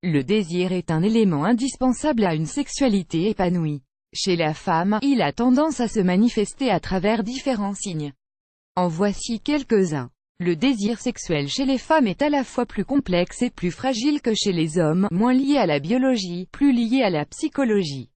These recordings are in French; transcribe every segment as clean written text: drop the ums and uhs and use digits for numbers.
Le désir est un élément indispensable à une sexualité épanouie. Chez la femme, il a tendance à se manifester à travers différents signes. En voici quelques-uns. Le désir sexuel chez les femmes est à la fois plus complexe et plus fragile que chez les hommes, moins lié à la biologie, plus lié à la psychologie.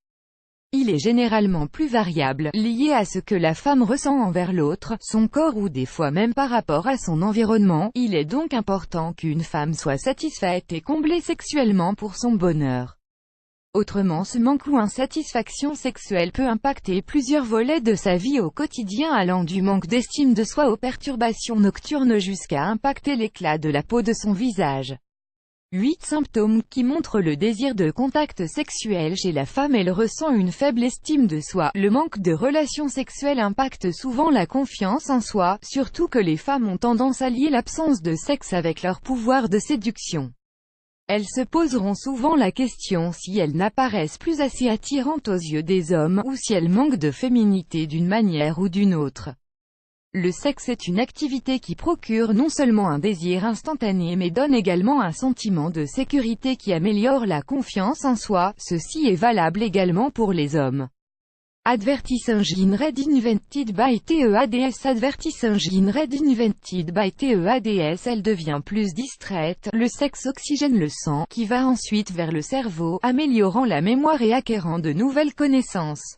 Il est généralement plus variable, lié à ce que la femme ressent envers l'autre, son corps ou des fois même par rapport à son environnement. Il est donc important qu'une femme soit satisfaite et comblée sexuellement pour son bonheur. Autrement, ce manque ou insatisfaction sexuelle peut impacter plusieurs volets de sa vie au quotidien, allant du manque d'estime de soi aux perturbations nocturnes jusqu'à impacter l'éclat de la peau de son visage. 8 symptômes qui montrent le désir de contact sexuel chez la femme. Elle ressent une faible estime de soi. Le manque de relations sexuelles impacte souvent la confiance en soi, surtout que les femmes ont tendance à lier l'absence de sexe avec leur pouvoir de séduction. Elles se poseront souvent la question si elles n'apparaissent plus assez attirantes aux yeux des hommes, ou si elles manquent de féminité d'une manière ou d'une autre. Le sexe est une activité qui procure non seulement un désir instantané mais donne également un sentiment de sécurité qui améliore la confiance en soi. Ceci est valable également pour les hommes. Advertising read invented by TEADS. Advertising read invented by TEADS. Elle devient plus distraite, le sexe oxygène le sang, qui va ensuite vers le cerveau, améliorant la mémoire et acquérant de nouvelles connaissances.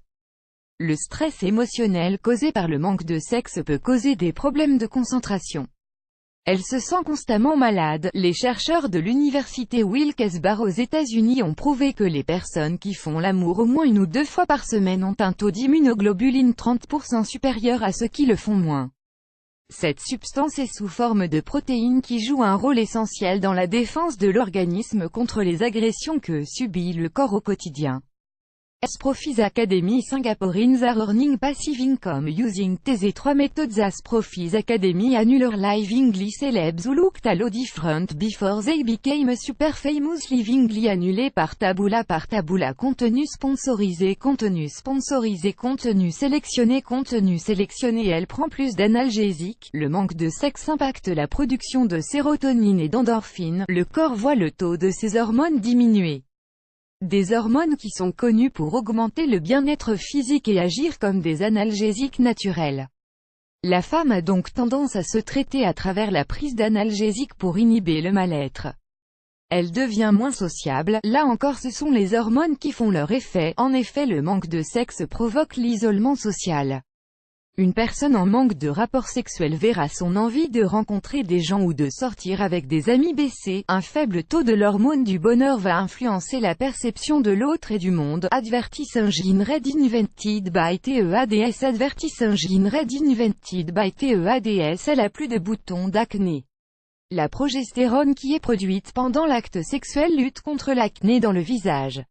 Le stress émotionnel causé par le manque de sexe peut causer des problèmes de concentration. Elle se sent constamment malade. Les chercheurs de l'université Wilkes-Barre aux États-Unis ont prouvé que les personnes qui font l'amour au moins 1 ou 2 fois par semaine ont un taux d'immunoglobuline 30% supérieur à ceux qui le font moins. Cette substance est sous forme de protéines qui joue un rôle essentiel dans la défense de l'organisme contre les agressions que subit le corps au quotidien. As Profis Academy Singaporeans are earning passive income using these 3 methods. As Profis Academy annular live English celebs who looked a lot different before they became super famous. Livingly annulé par Taboola. Contenu sponsorisé. Contenu sélectionné. Elle prend plus d'analgésiques. Le manque de sexe impacte la production de sérotonine et d'endorphine. Le corps voit le taux de ces hormones diminuer. Des hormones qui sont connues pour augmenter le bien-être physique et agir comme des analgésiques naturels. La femme a donc tendance à se traiter à travers la prise d'analgésiques pour inhiber le mal-être. Elle devient moins sociable. Là encore, ce sont les hormones qui font leur effet. En effet, le manque de sexe provoque l'isolement social. Une personne en manque de rapport sexuel verra son envie de rencontrer des gens ou de sortir avec des amis baisser. Un faible taux de l'hormone du bonheur va influencer la perception de l'autre et du monde. Advertising read invented by TEADS. Advertising read invented by TEADS. Elle a plus de boutons d'acné. La progestérone qui est produite pendant l'acte sexuel lutte contre l'acné dans le visage.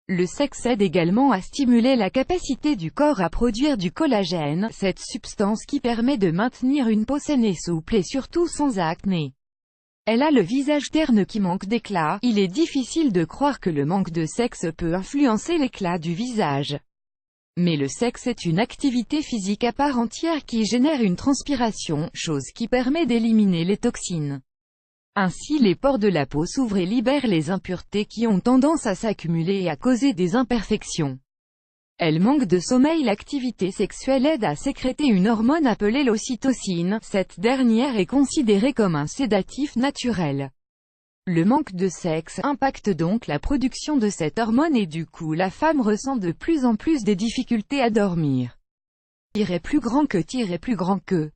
Le sexe aide également à stimuler la capacité du corps à produire du collagène, cette substance qui permet de maintenir une peau saine et souple et surtout sans acné. Elle a le visage terne qui manque d'éclat. Il est difficile de croire que le manque de sexe peut influencer l'éclat du visage. Mais le sexe est une activité physique à part entière qui génère une transpiration, chose qui permet d'éliminer les toxines. Ainsi les pores de la peau s'ouvrent et libèrent les impuretés qui ont tendance à s'accumuler et à causer des imperfections. Elle manque de sommeil. L'activité sexuelle aide à sécréter une hormone appelée l'ocytocine. Cette dernière est considérée comme un sédatif naturel. Le manque de sexe impacte donc la production de cette hormone et du coup la femme ressent de plus en plus des difficultés à dormir. Plus grand que